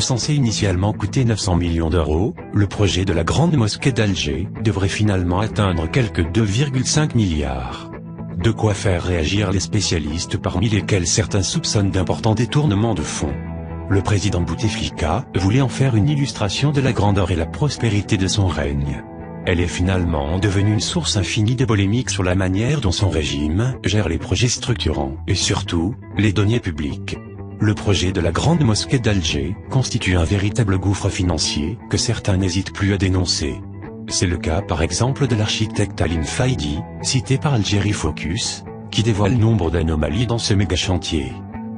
Censé initialement coûter 900 millions d'euros, le projet de la Grande Mosquée d'Alger devrait finalement atteindre quelques 2,5 milliards. De quoi faire réagir les spécialistes, parmi lesquels certains soupçonnent d'importants détournements de fonds. Le président Bouteflika voulait en faire une illustration de la grandeur et la prospérité de son règne. Elle est finalement devenue une source infinie de polémiques sur la manière dont son régime gère les projets structurants et surtout, les deniers publics. Le projet de la Grande Mosquée d'Alger constitue un véritable gouffre financier que certains n'hésitent plus à dénoncer. C'est le cas par exemple de l'architecte Alim Faidi, cité par Algérie Focus, qui dévoile nombre d'anomalies dans ce méga chantier.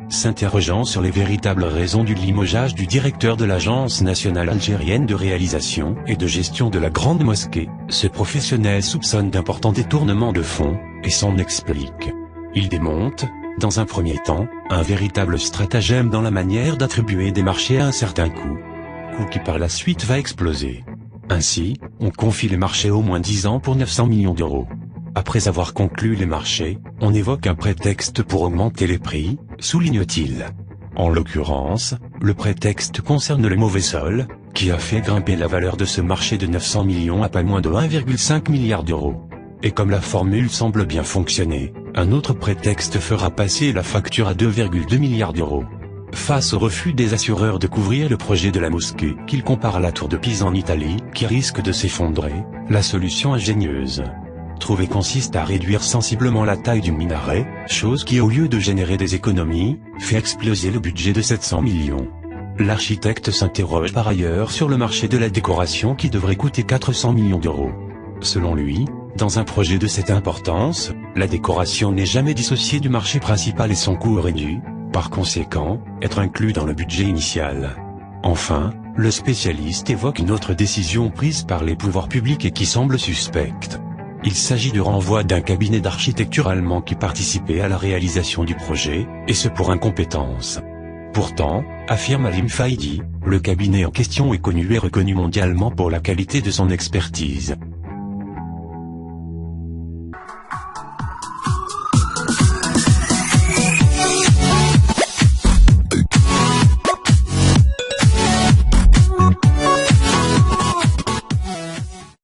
S'interrogeant sur les véritables raisons du limogeage du directeur de l'Agence nationale algérienne de réalisation et de gestion de la Grande Mosquée, ce professionnel soupçonne d'importants détournements de fonds, et s'en explique. Il démonte, dans un premier temps, un véritable stratagème dans la manière d'attribuer des marchés à un certain coût qui par la suite va exploser. Ainsi, on confie les marchés au moins 10 ans pour 900 millions d'euros. Après avoir conclu les marchés, on évoque un prétexte pour augmenter les prix, souligne-t-il. En l'occurrence, le prétexte concerne le mauvais sol, qui a fait grimper la valeur de ce marché de 900 millions à pas moins de 1,5 milliard d'euros. Et comme la formule semble bien fonctionner, un autre prétexte fera passer la facture à 2,2 milliards d'euros. Face au refus des assureurs de couvrir le projet de la mosquée, qu'il compare à la tour de Pise en Italie, qui risque de s'effondrer, la solution ingénieuse trouvée consiste à réduire sensiblement la taille du minaret, chose qui au lieu de générer des économies, fait exploser le budget de 700 millions. L'architecte s'interroge par ailleurs sur le marché de la décoration qui devrait coûter 400 millions d'euros. Selon lui, dans un projet de cette importance, la décoration n'est jamais dissociée du marché principal et son coût aurait dû, par conséquent, être inclus dans le budget initial. Enfin, le spécialiste évoque une autre décision prise par les pouvoirs publics et qui semble suspecte. Il s'agit du renvoi d'un cabinet d'architecture allemand qui participait à la réalisation du projet, et ce pour incompétence. Pourtant, affirme Alim Faidi, le cabinet en question est connu et reconnu mondialement pour la qualité de son expertise.